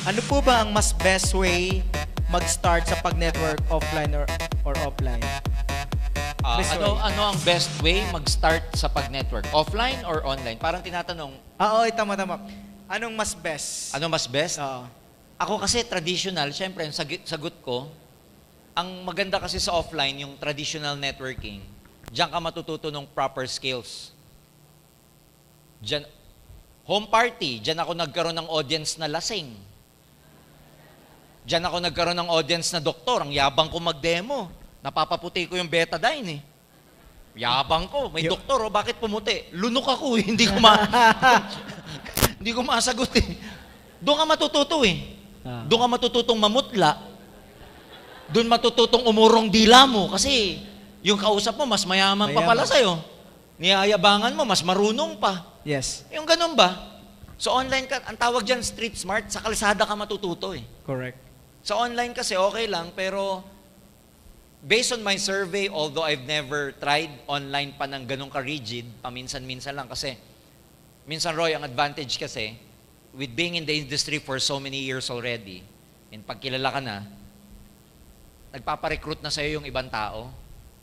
Ano po ba ang mas best way mag-start sa pag-network offline or offline? Best way. Ano ang best way mag-start sa pag-network? Offline or online? Parang tinatanong, Oo, tama. Anong mas best? ano mas best? Oo. Ako kasi traditional, syempre, ang sagot ko, ang maganda kasi sa offline, yung traditional networking, diyan ka matututo ng proper skills. Diyan, home party, diyan ako nagkaroon ng audience na lasing. Diyan ako nagkaroon ng audience na doktor, ang yabang ko mag-demo. Napapaputi ko yung betadine eh. Yabang ko, may doktor, bakit pumuti? Lunok ako eh, hindi ko masagot eh. Doon ka matututo eh. Doon ka matututong mamutla. Doon matututong umurong dila mo kasi yung kausap mo mas mayaman pa pala sa'yo. Niyayabangan mo, mas marunong pa. Yes. Yung ganun ba? So online ka, ang tawag dyan street smart, sa kalsada ka matututo eh. Correct. Sa online kasi okay lang, pero based on my survey, although I've never tried online pa ng ganun ka-rigid, paminsan-minsan lang kasi, minsan Roy, ang advantage kasi, with being in the industry for so many years already, and pagkilala ka na, nagpaparecruit na sa'yo yung ibang tao.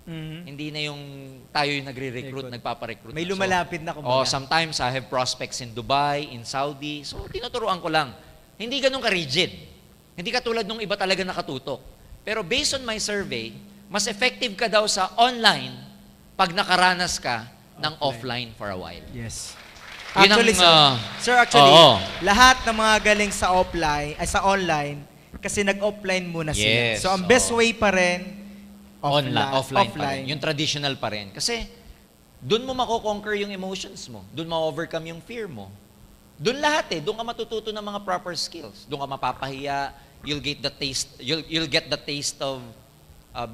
Hindi na yung tayo yung nagre-recruit, nagpaparecruit. May na. lumalapit na kumbaga. Sometimes I have prospects in Dubai, in Saudi. So, tinuturuan ko lang. Hindi ganun ka-rigid. Hindi katulad nung iba talaga nakatutok. Pero based on my survey, mas effective ka daw sa online pag nakaranas ka ng offline for a while. Yes. Yun Actually, ang, sir, actually, oo. lahat ng mga galing sa offline, ay sa online, kasi nag-offline muna sila. Yes, So, ang best way pa rin, offline pa rin. Yung traditional pa rin. Kasi, doon mo mako-conquer yung emotions mo. Doon ma-overcome yung fear mo. Doon lahat eh. Doon ka matututo ng mga proper skills. Doon ka mapapahiya. You'll get the taste of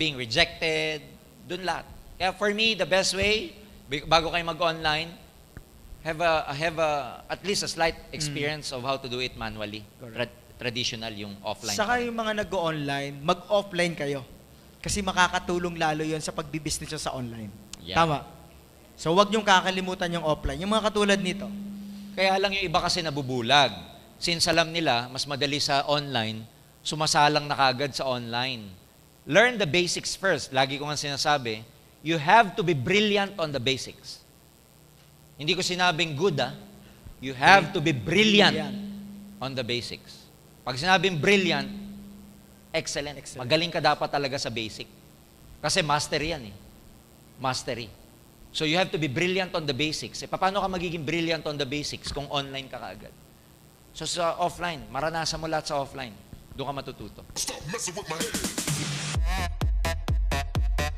being rejected. Doon lahat. Kaya for me, the best way, bago kayo mag-online, have at least a slight experience of how to do it manually. Traditional yung offline. Saka yung mga nag-online, mag-offline kayo. Kasi makakatulong lalo yon sa pagbibusiness nyo sa online. Yeah. Tama. So, wag niyong kakalimutan yung offline. Yung mga katulad nito. Kaya lang yung iba kasi nabubulag. Since alam nila, mas madali sa online, sumasalang na kagad sa online. Learn the basics first. Lagi ko nga sinasabi, you have to be brilliant on the basics. Hindi ko sinabing good, You have to be brilliant on the basics. Pag sinabing brilliant, excellent. Magaling ka dapat talaga sa basic. Kasi mastery yan eh. Mastery. So you have to be brilliant on the basics. Paano ka magiging brilliant on the basics kung online ka kaagad? So sa offline, maranasan mo lahat sa offline. Doon ka matututo.